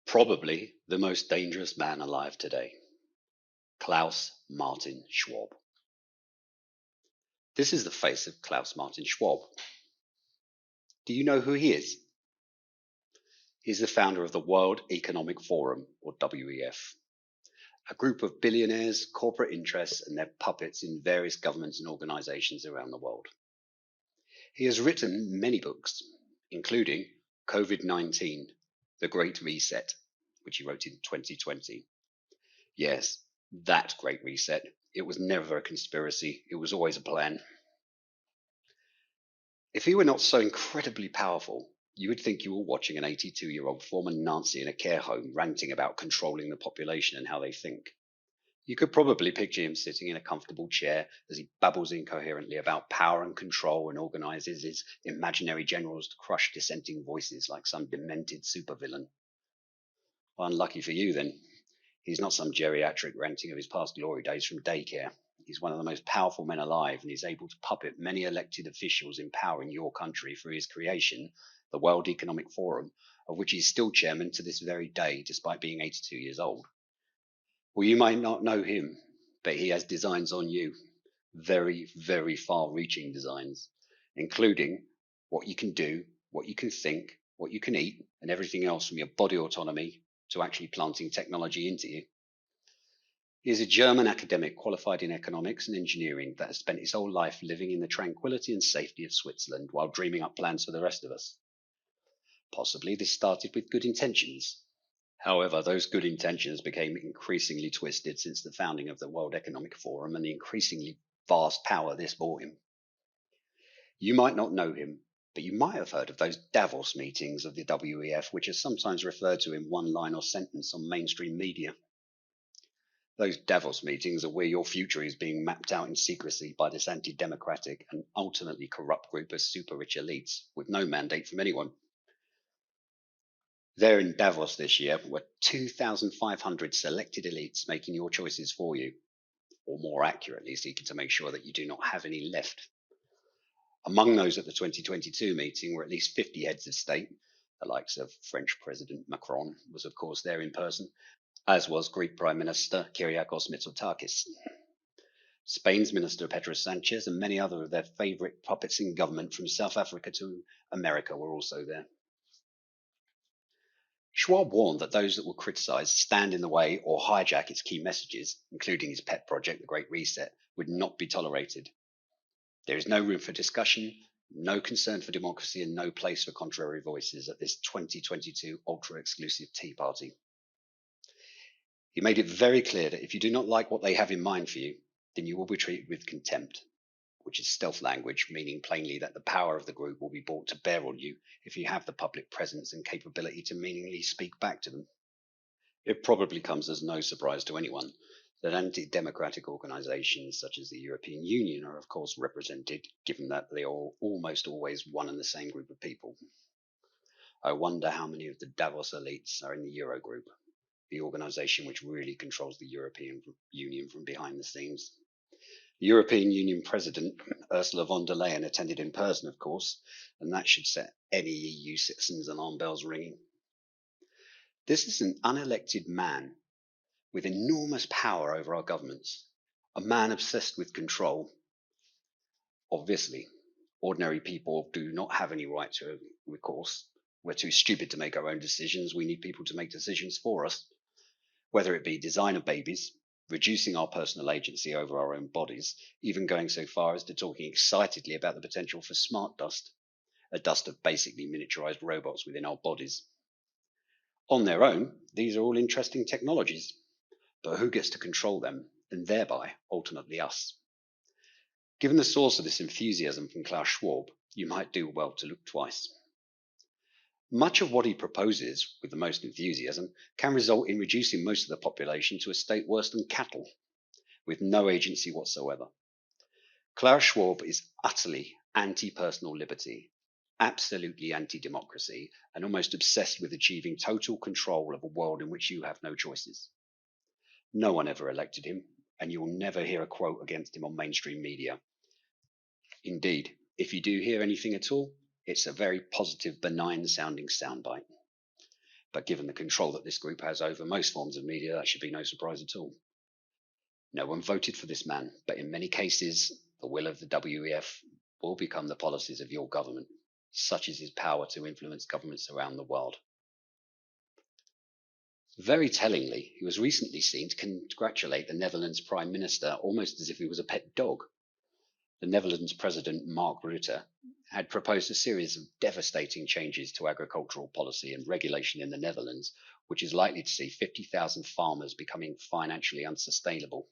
Probably the most dangerous man alive today, Klaus Martin Schwab. This is the face of Klaus Martin Schwab. Do you know who he is? He's the founder of the World Economic Forum, or WEF, a group of billionaires, corporate interests, and their puppets in various governments and organizations around the world. He has written many books, including COVID-19, The Great Reset, which he wrote in 2020. Yes, that Great Reset. It was never a conspiracy. It was always a plan. If he were not so incredibly powerful, you would think you were watching an 82-year-old former Nazi in a care home ranting about controlling the population and how they think. You could probably picture him sitting in a comfortable chair as he babbles incoherently about power and control and organizes his imaginary generals to crush dissenting voices like some demented supervillain. Well, unlucky for you then. He's not some geriatric ranting of his past glory days from daycare. He's one of the most powerful men alive, and he's able to puppet many elected officials in power in your country through his creation, the World Economic Forum, of which he's still chairman to this very day, despite being 82 years old. Well, you might not know him, but he has designs on you. Very, very far-reaching designs, including what you can do, what you can think, what you can eat, and everything else from your body autonomy to actually planting technology into you. He is a German academic qualified in economics and engineering that has spent his whole life living in the tranquility and safety of Switzerland while dreaming up plans for the rest of us. Possibly this started with good intentions. However, those good intentions became increasingly twisted since the founding of the World Economic Forum and the increasingly vast power this brought him. You might not know him, but you might have heard of those Davos meetings of the WEF, which are sometimes referred to in one line or sentence on mainstream media. Those Davos meetings are where your future is being mapped out in secrecy by this anti-democratic and ultimately corrupt group of super-rich elites with no mandate from anyone. There in Davos this year were 2,500 selected elites making your choices for you, or more accurately, seeking to make sure that you do not have any left. Among those at the 2022 meeting were at least 50 heads of state. The likes of French President Macron was, of course, there in person, as was Greek Prime Minister Kyriakos Mitsotakis. Spain's Minister Pedro Sanchez and many other of their favourite puppets in government from South Africa to America were also there. Schwab warned that those that will criticise, stand in the way or hijack its key messages, including his pet project, the Great Reset, would not be tolerated. There is no room for discussion, no concern for democracy and no place for contrary voices at this 2022 ultra-exclusive Tea Party. He made it very clear that if you do not like what they have in mind for you, then you will be treated with contempt, which is stealth language, meaning plainly that the power of the group will be brought to bear on you if you have the public presence and capability to meaningfully speak back to them. It probably comes as no surprise to anyone that anti-democratic organisations such as the European Union are of course represented, given that they are almost always one and the same group of people. I wonder how many of the Davos elites are in the Eurogroup, the organisation which really controls the European Union from behind the scenes. The European Union President, Ursula von der Leyen, attended in person, of course, and that should set any EU citizens' alarm bells ringing. This is an unelected man with enormous power over our governments, a man obsessed with control. Obviously, ordinary people do not have any right to recourse. We're too stupid to make our own decisions. We need people to make decisions for us, whether it be designer babies, reducing our personal agency over our own bodies, even going so far as to talking excitedly about the potential for smart dust, a dust of basically miniaturized robots within our bodies. On their own, these are all interesting technologies, but who gets to control them, and thereby, ultimately us? Given the source of this enthusiasm from Klaus Schwab, you might do well to look twice. Much of what he proposes, with the most enthusiasm, can result in reducing most of the population to a state worse than cattle, with no agency whatsoever. Klaus Schwab is utterly anti-personal liberty, absolutely anti-democracy, and almost obsessed with achieving total control of a world in which you have no choices. No one ever elected him, and you will never hear a quote against him on mainstream media. Indeed, if you do hear anything at all, It's a very positive, benign sounding soundbite. But given the control that this group has over most forms of media, that should be no surprise at all. No one voted for this man, but in many cases, the will of the WEF will become the policies of your government. Such is his power to influence governments around the world. Very tellingly, he was recently seen to congratulate the Netherlands Prime Minister almost as if he was a pet dog. The Netherlands President Mark Rutte had proposed a series of devastating changes to agricultural policy and regulation in the Netherlands, which is likely to see 50,000 farmers becoming financially unsustainable.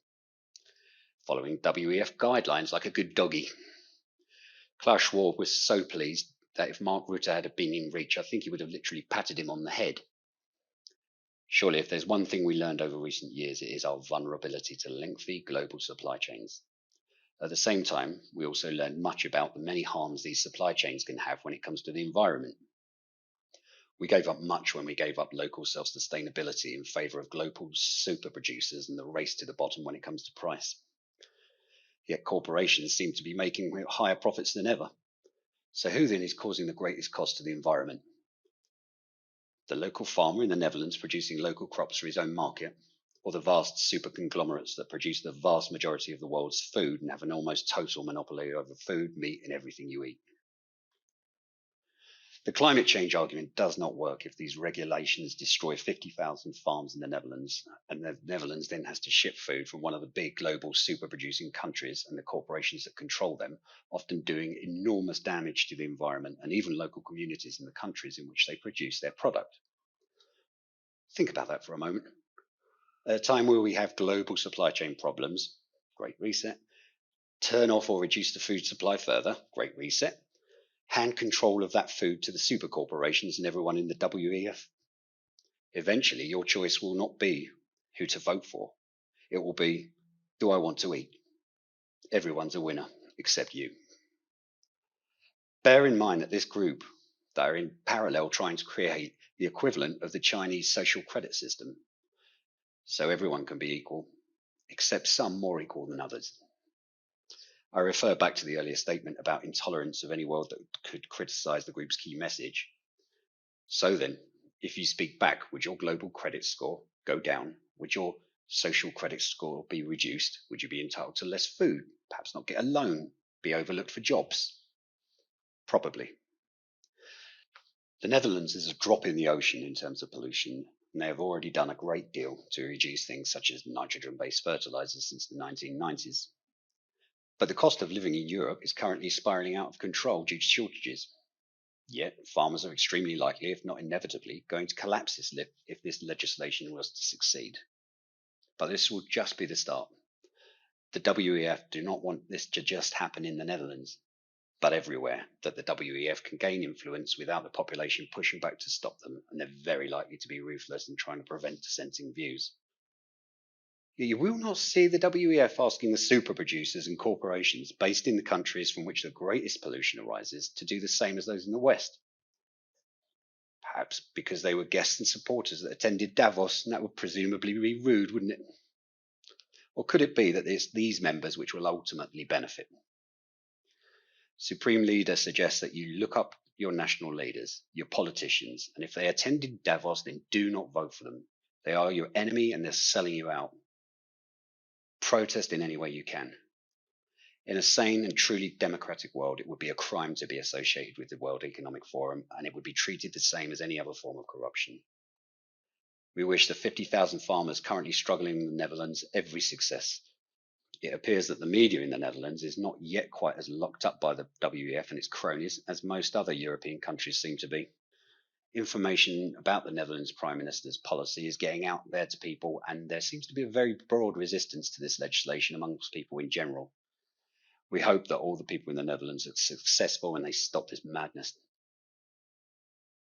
Following WEF guidelines like a good doggy. Klaus Schwab was so pleased that if Mark Rutte had been in reach, I think he would have literally patted him on the head. Surely, if there's one thing we learned over recent years, it is our vulnerability to lengthy global supply chains. At the same time, we also learned much about the many harms these supply chains can have when it comes to the environment. We gave up much when we gave up local self-sustainability in favour of global super producers and the race to the bottom when it comes to price. Yet corporations seem to be making higher profits than ever. So who then is causing the greatest cost to the environment? The local farmer in the Netherlands producing local crops for his own market, or the vast super conglomerates that produce the vast majority of the world's food and have an almost total monopoly over food, meat, and everything you eat? The climate change argument does not work if these regulations destroy 50,000 farms in the Netherlands, and the Netherlands then has to ship food from one of the big global super producing countries and the corporations that control them, often doing enormous damage to the environment and even local communities in the countries in which they produce their product. Think about that for a moment. At a time where we have global supply chain problems, Great Reset, turn off or reduce the food supply further, Great Reset, hand control of that food to the super corporations and everyone in the WEF. Eventually, your choice will not be who to vote for. It will be, do I want to eat? Everyone's a winner, except you. Bear in mind that this group, they are in parallel trying to create the equivalent of the Chinese social credit system. So everyone can be equal, except some more equal than others. I refer back to the earlier statement about intolerance of any world that could criticize the group's key message. So then, if you speak back, would your global credit score go down? Would your social credit score be reduced? Would you be entitled to less food? Perhaps not get a loan? Be overlooked for jobs? Probably. The Netherlands is a drop in the ocean in terms of pollution, and they have already done a great deal to reduce things such as nitrogen-based fertilizers since the 1990s. But the cost of living in Europe is currently spiraling out of control due to shortages. Yet, farmers are extremely likely, if not inevitably, going to collapse if this legislation was to succeed. But this will just be the start. The WEF do not want this to just happen in the Netherlands, but everywhere that the WEF can gain influence without the population pushing back to stop them, and they're very likely to be ruthless in trying to prevent dissenting views. You will not see the WEF asking the super producers and corporations based in the countries from which the greatest pollution arises to do the same as those in the West. Perhaps because they were guests and supporters that attended Davos, and that would presumably be rude, wouldn't it? Or could it be that it's these members which will ultimately benefit? Supreme Leader suggests that you look up your national leaders, your politicians, and if they attended Davos, then do not vote for them. They are your enemy and they're selling you out. Protest in any way you can. In a sane and truly democratic world, it would be a crime to be associated with the World Economic Forum, and it would be treated the same as any other form of corruption. We wish the 50,000 farmers currently struggling in the Netherlands every success. It appears that the media in the Netherlands is not yet quite as locked up by the WEF and its cronies as most other European countries seem to be. Information about the Netherlands Prime Minister's policy is getting out there to people, and there seems to be a very broad resistance to this legislation amongst people in general. We hope that all the people in the Netherlands are successful and they stop this madness.